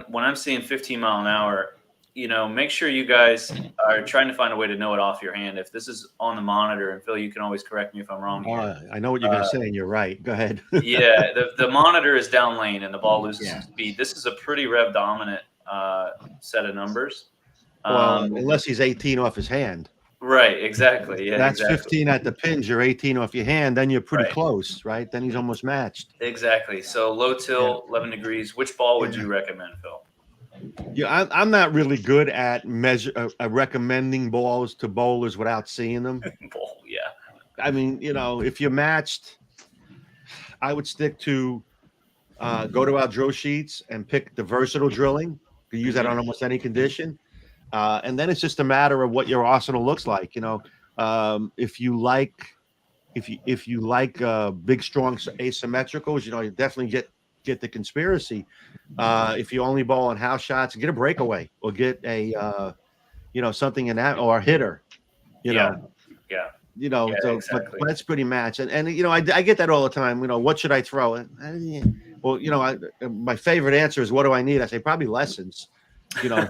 when I'm seeing 15 mile an hour, make sure you guys are trying to find a way to know it off your hand. If this is on the monitor, and Phil, you can always correct me if I'm wrong here. I know what you're going to say, and you're right. Go ahead. Yeah, the monitor is down lane, and the ball loses some speed. This is a pretty rev dominant set of numbers. Unless he's 18 off his hand. Right, exactly. Yeah, that's exactly. 15 at the pins. You're 18 off your hand. Then you're pretty close, right? Then he's almost matched. Exactly. So low tilt, 11 degrees. Which ball would you recommend, Phil? Yeah, I'm not really good at recommending balls to bowlers without seeing them. Yeah. I mean, if you're matched, I would stick to go to our drill sheets and pick the versatile drilling. You can use that on almost any condition. And then it's just a matter of what your arsenal looks like. If you like big, strong asymmetricals, you definitely get the conspiracy. If you only ball on house shots, get a breakaway or get a something in that, or a hitter. So exactly. But that's pretty matched. And I get that all the time. What should I throw? Well, my favorite answer is, what do I need? I say probably lessons. Yeah,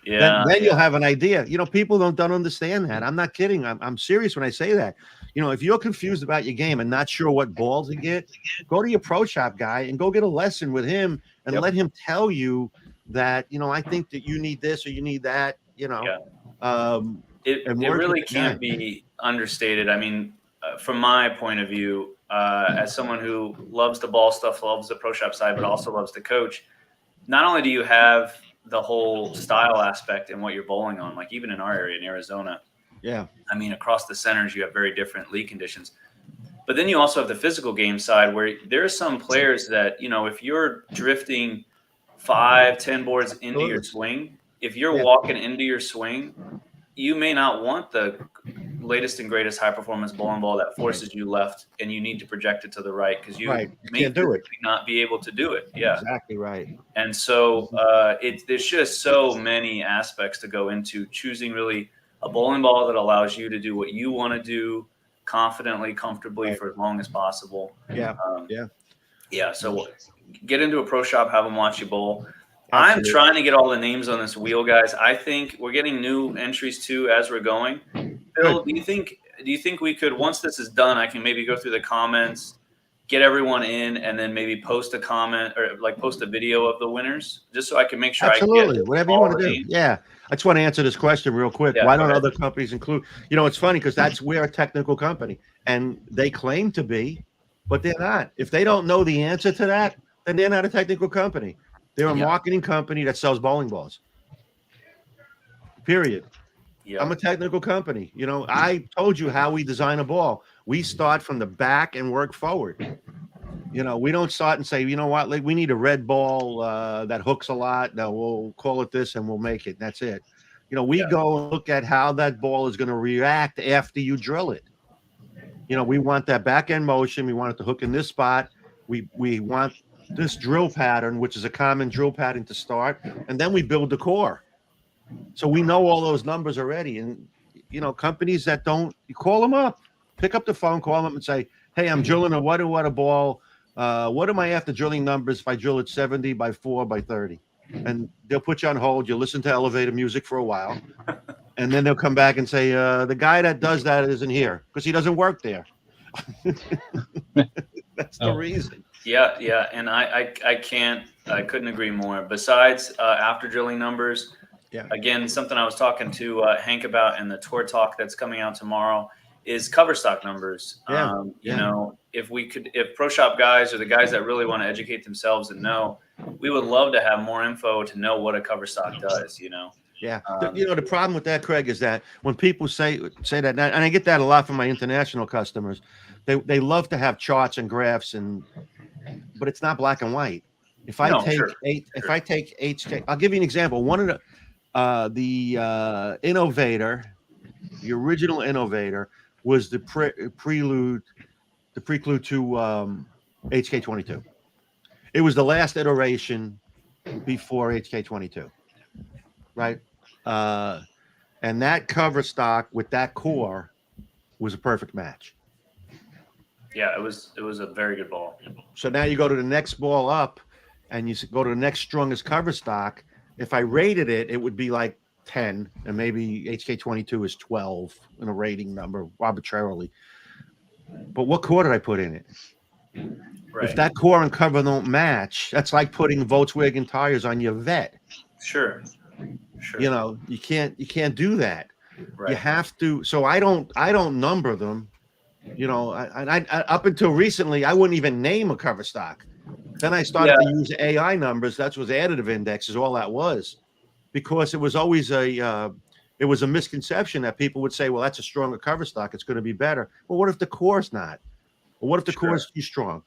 Yeah. Then you'll have an idea. People don't understand that. I'm not kidding. I'm serious when I say that. If you're confused about your game and not sure what balls to get, go to your pro shop guy and go get a lesson with him and let him tell you that, I think that you need this or you need that, It really can't be understated. I mean, from my point of view, as someone who loves the ball stuff, loves the pro shop side, but also loves to coach, not only do you have the whole style aspect and what you're bowling on, like even in our area in Arizona. Yeah. I mean, across the centers, you have very different league conditions. But then you also have the physical game side where there are some players that, if you're drifting 5-10 boards into your swing, if you're walking into your swing, you may not want the latest and greatest high performance bowling ball that forces you left and you need to project it to the right because you may can't do it. Not be able to do it. Yeah, exactly right. And so there's just so many aspects to go into choosing really a bowling ball that allows you to do what you want to do confidently, comfortably for as long as possible. Yeah. So get into a pro shop, have them watch you bowl. Absolutely. I'm trying to get all the names on this wheel, guys. I think we're getting new entries too as we're going. Phil, do you think we could, once this is done, I can maybe go through the comments, get everyone in, and then maybe post a comment or like post a video of the winners, just so I can make sure Absolutely. I get whatever you want to do. Names. Yeah. I just want to answer this question real quick. Why don't other companies include? It's funny because we're a technical company, and they claim to be, but they're not. If they don't know the answer to that, then they're not a technical company. They're a marketing company that sells bowling balls. Period. Yep. I'm a technical company. I told you how we design a ball. We start from the back and work forward. We don't start and say, you know what, we need a red ball that hooks a lot. No, we'll call it this and we'll make it. That's it. We go and look at how that ball is going to react after you drill it. We want that back end motion. We want it to hook in this spot. We want this drill pattern, which is a common drill pattern to start, and then we build the core. So we know all those numbers already. And companies that don't, you call them up, pick up the phone, call them up and say, hey, I'm drilling a what a ball. What am I after drilling numbers if I drill it 70 by 4 by 30? And they'll put you on hold. You'll listen to elevator music for a while. And then they'll come back and say, the guy that does that isn't here because he doesn't work there. That's the reason. Yeah. And I couldn't agree more. Besides after drilling numbers, again, something I was talking to Hank about in the tour talk that's coming out tomorrow is cover stock numbers. If pro shop guys or the guys that really want to educate themselves and know, we would love to have more info to know what a cover stock does, Yeah. The problem with that, Craig, is that when people say that, and I get that a lot from my international customers, they love to have charts and graphs, but it's not black and white. If I take HK, I'll give you an example. One of the innovator, the original innovator, was the prelude to HK22. It was the last iteration before HK22, right? And that cover stock with that core was a perfect match. Yeah, it was a very good ball. So now you go to the next ball up, and you go to the next strongest cover stock. If I rated it, it would be like 10, and maybe HK22 is 12 in a rating number arbitrarily. But what core did I put in it? Right. If that core and cover don't match, that's like putting Volkswagen tires on your Vet. Sure. You can't do that. Right. You have to. So I don't number them. I up until recently, I wouldn't even name a cover stock. Then I started to use AI numbers. That was additive indexes. All that was, because it was always a misconception that people would say, well, that's a stronger cover stock. It's going to be better. Well, what if the core's not? Well, what if the core is too strong?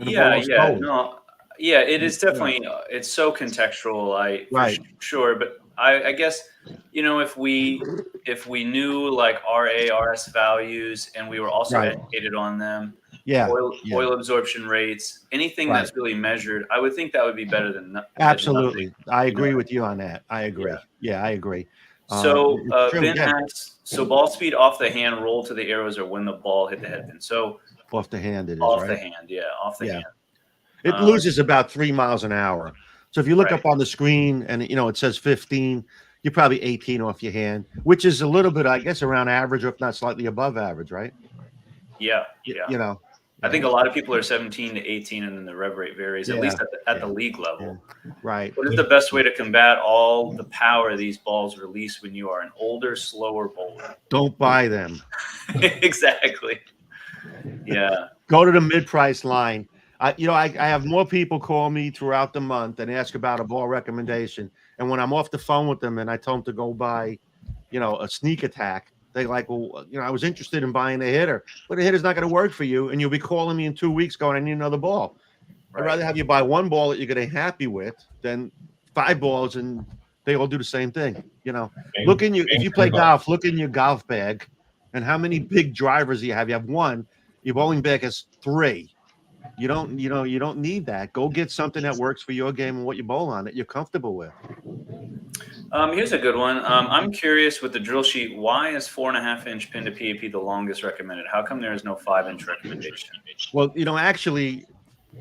It is definitely, it's so contextual. Sure. But I guess, if we knew like RS values and we were also educated on them, oil absorption rates, anything that's really measured, I would think that would be better than nothing. Absolutely. I agree with you on that. I agree. Yeah, I agree. So Ben asks, so ball speed off the hand, roll to the arrows, or when the ball hit the head pin? So off the hand, it is off the hand. Yeah, off the hand. It loses about 3 miles an hour. So if you look up on the screen and it says 15, you're probably 18 off your hand, which is a little bit, I guess, around average, or if not slightly above average, right? Yeah. You know, I think a lot of people are 17 to 18, and then the rev rate varies, at least at the league level. Right. What is the best way to combat all the power these balls release when you are an older, slower bowler? Don't buy them. Exactly. Yeah. Go to the mid-price line. I have more people call me throughout the month and ask about a ball recommendation. And when I'm off the phone with them and I tell them to go buy, a sneak attack, they're like, well, I was interested in buying a hitter, but a hitter's not going to work for you. And you'll be calling me in 2 weeks going, I need another ball. Right. I'd rather have you buy one ball that you're going to be happy with than 5 balls and they all do the same thing. If you play golf, look in your golf bag and how many big drivers do you have? You have one. Your bowling bag has 3. You don't need that. Go get something that works for your game and what you bowl on that you're comfortable with. Here's a good one. I'm curious with the drill sheet, why is 4.5-inch pin to PAP the longest recommended? How come there is no 5-inch recommendation? Well, actually,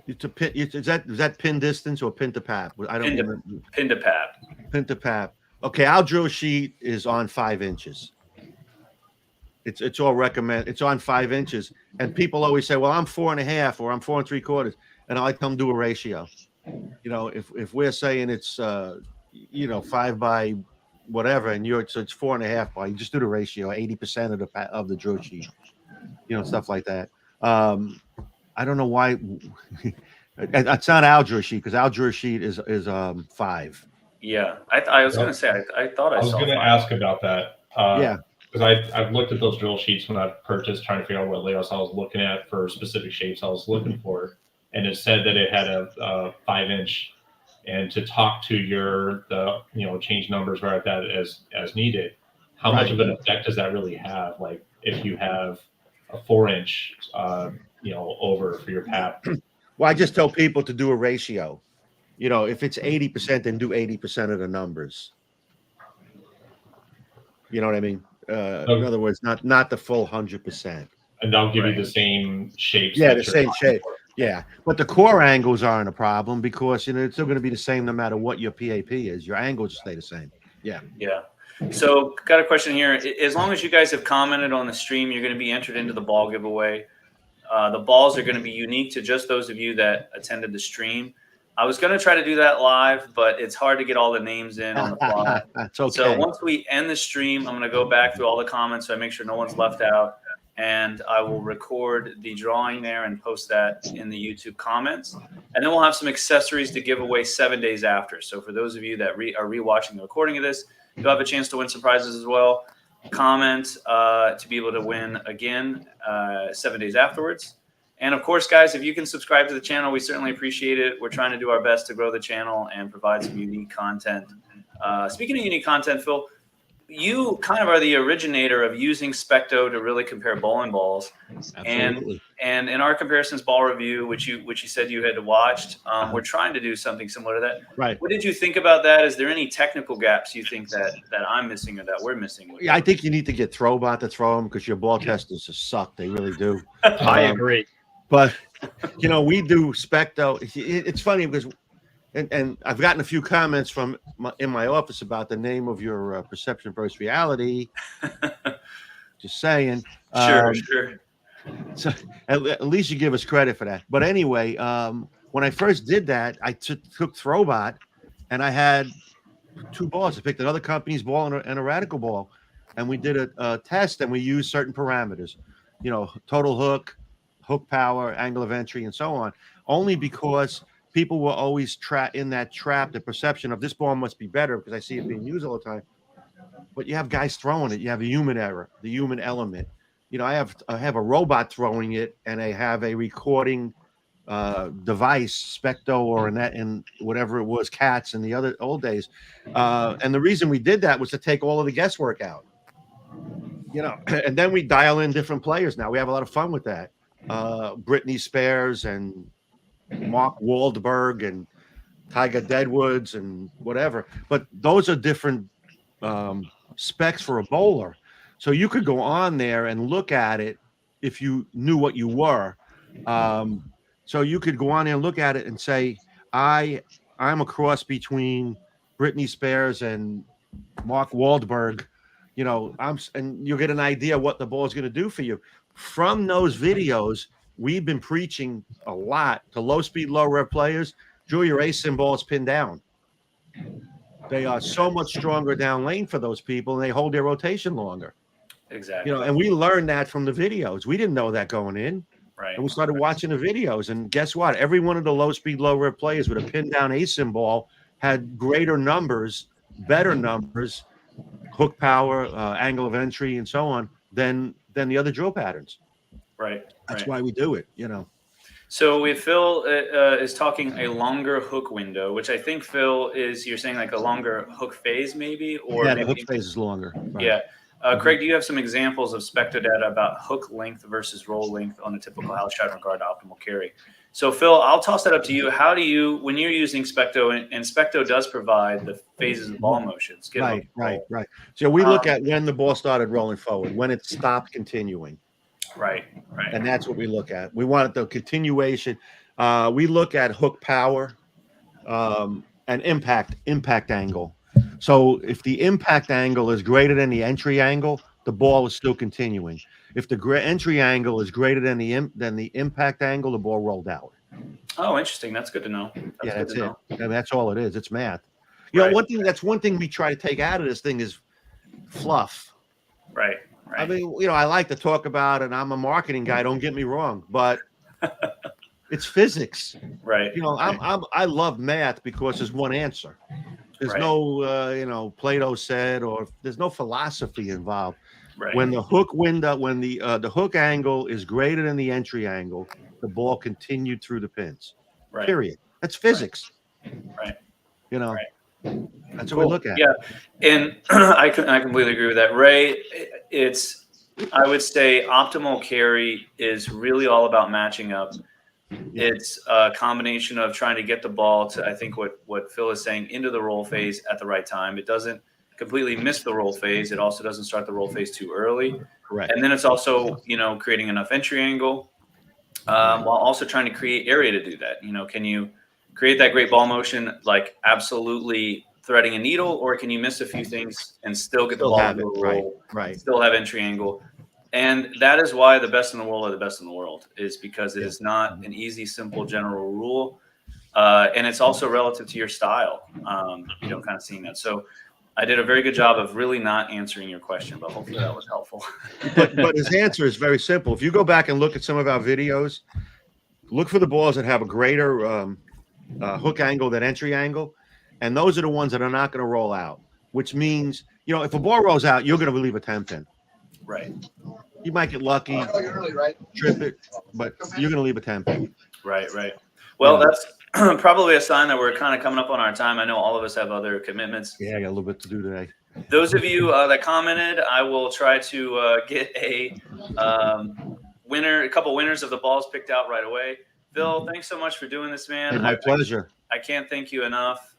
it's a pin. Is that pin distance or pin to pap? I don't remember. Pin to pap. Pin to pap. Okay, our drill sheet is on 5 inches. It's all recommend. It's on 5 inches, and people always say, "Well, I'm 4.5 or I'm 4 3/4," and I like them do a ratio. If we're saying it's 5 by whatever, and it's 4.5 by, you just do the ratio, 80% of the drill sheet, stuff like that. I don't know why it's not our drill sheet, because our drill sheet is 5. Yeah, I was gonna say I thought I was gonna ask about that. Because I've looked at those drill sheets when I've purchased, trying to figure out what layouts I was looking at for specific shapes I was looking for, and it said that it had a 5-inch, and to talk to change numbers right at that as needed. How much of an effect does that really have? Like if you have a 4-inch, over for your pap. Well, I just tell people to do a ratio. If it's 80%, then do 80% of the numbers. You know what I mean? In other words, not the full 100%. And they'll give you the same shapes. Yeah, the same shape. Yeah, but the core angles aren't a problem because it's still going to be the same no matter what your PAP is. Your angles stay the same. Yeah. Yeah. So, got a question here. As long as you guys have commented on the stream, you're going to be entered into the ball giveaway. The balls are going to be unique to just those of you that attended the stream. I was going to try to do that live, but it's hard to get all the names in on the fly. That's okay. So once we end the stream, I'm going to go back through all the comments so I make sure no one's left out. And I will record the drawing there and post that in the YouTube comments. And then we'll have some accessories to give away 7 days after. So for those of you that are rewatching the recording of this, you'll have a chance to win some prizes as well. Comment to be able to win again 7 days afterwards. And of course, guys, if you can subscribe to the channel, we certainly appreciate it. We're trying to do our best to grow the channel and provide some unique content. Speaking of unique content, Phil, you kind of are the originator of using Specto to really compare bowling balls. Absolutely. And in our comparisons ball review, which you said you had watched, we're trying to do something similar to that. Right. What did you think about that? Is there any technical gaps you think that I'm missing or that we're missing? Yeah, I think you need to get Throwbot to throw them because your ball testers just suck. They really do. I agree. But, we do Specto. It's funny because, and I've gotten a few comments in my office about the name of your perception versus reality. Just saying. Sure. So at least you give us credit for that. But anyway, when I first did that, I took Throwbot, and I had 2 balls. I picked another company's ball and a Radical ball, and we did a test, and we used certain parameters, total hook power, angle of entry, and so on, only because people were always in that trap, the perception of this ball must be better because I see it being used all the time. But you have guys throwing it. You have a human error, the human element. I have a robot throwing it, and I have a recording device, Specto or and whatever it was, Cats in the other old days. And the reason we did that was to take all of the guesswork out. And then we dial in different players. Now we have a lot of fun with that. Brittany Spears and Mark Wahlberg and Tiger Deadwoods and whatever. But those are different specs for a bowler. So you could go on there and look at it if you knew what you were. So you could go on there and look at it and say, I'm a cross between Britney Spears and Mark Wahlberg, and you'll get an idea what the ball is going to do for you. From those videos, we've been preaching a lot to low speed, low rev players. Draw your ace balls pinned down. They are so much stronger down lane for those people, and they hold their rotation longer. Exactly. And we learned that from the videos. We didn't know that going in. Right. And we started watching the videos, and guess what? Every one of the low speed, low rev players with a pin down ace ball had greater numbers, better numbers, hook power, angle of entry, and so on than the other drill patterns. Right. That's why we do it. So if Phil is talking a longer hook window, which I think Phil you're saying like a longer hook phase maybe, or yeah, maybe, the hook phase is longer. Right. Yeah. Craig, do you have some examples of Specto data about hook length versus roll length on a typical house shot in regard to optimal carry? So Phil, I'll toss that up to you. How do you, when you're using Specto, and Specto does provide the phases of ball motions. Right. So we look at when the ball started rolling forward, when it stopped continuing. Right. And that's what we look at. We want the continuation. We look at hook power and impact angle. So if the impact angle is greater than the entry angle, the ball is still continuing. If the entry angle is greater than the impact angle, the ball rolled out. Oh, interesting. That's good to know. That's it. And that's all it is. It's math. One thing we try to take out of this thing is fluff. Right. I mean, I like to talk about it, and I'm a marketing guy, don't get me wrong, but it's physics. Right. I love math because there's one answer. There's no, Plato said, or there's no philosophy involved. Right. When the hook window, when the hook angle is greater than the entry angle, the ball continued through the pins. Right. Period. That's physics. Right. That's what we look at. Yeah, and I completely agree with that, Ray. I would say optimal carry is really all about matching up. Yeah. It's a combination of trying to get the ball to, I think what Phil is saying, into the roll phase at the right time. It doesn't completely miss the roll phase. It also doesn't start the roll phase too early. Correct. And then it's also, creating enough entry angle while also trying to create area to do that. Can you create that great ball motion, like absolutely threading a needle, or can you miss a few things and still get the ball into a roll, right. Still have entry angle? And that is why the best in the world are the best in the world, is because it is not an easy, simple, general rule. And it's also relative to your style, kind of seeing that. So I did a very good job of really not answering your question, but hopefully that was helpful. but his answer is very simple. If you go back and look at some of our videos, look for the balls that have a greater hook angle than entry angle. And those are the ones that are not going to roll out, which means, if a ball rolls out, you're going to leave a 10 pin. Right. You might get lucky, trip it, but you're going to leave a 10 pin. Right. Well, that's probably a sign that we're kind of coming up on our time. I know all of us have other commitments. Yeah, I got a little bit to do today. Those of you that commented, I will try to get a couple winners of the balls picked out right away. Phil, thanks so much for doing this, man. Hey, my pleasure. I can't thank you enough.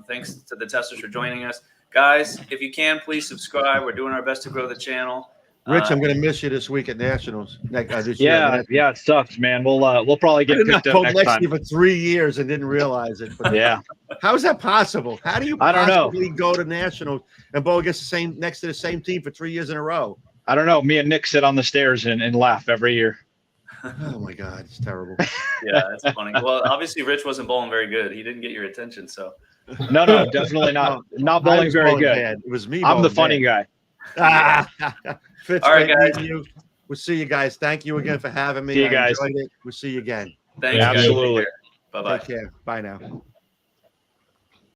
Thanks to the testers for joining us. Guys, if you can, please subscribe. We're doing our best to grow the channel. Rich, I'm going to miss you this week at Nationals. This year. It sucks, man. We'll probably get picked up next time. For 3 years and didn't realize it. But yeah. How is that possible? How do you possibly go to Nationals and Bo gets next to the same team for 3 years in a row? I don't know. Me and Nick sit on the stairs and laugh every year. Oh my God, it's terrible. Yeah, it's funny. Well, obviously Rich wasn't bowling very good. He didn't get your attention, so. No, definitely not. Not bowling very good. Bad. It was me. I'm the funny guy. Fitz, all right, guys. We'll see you guys. Thank you again for having me. See you guys. I enjoyed it. We'll see you again. Thanks, absolutely. Bye-bye. Take care. Bye now.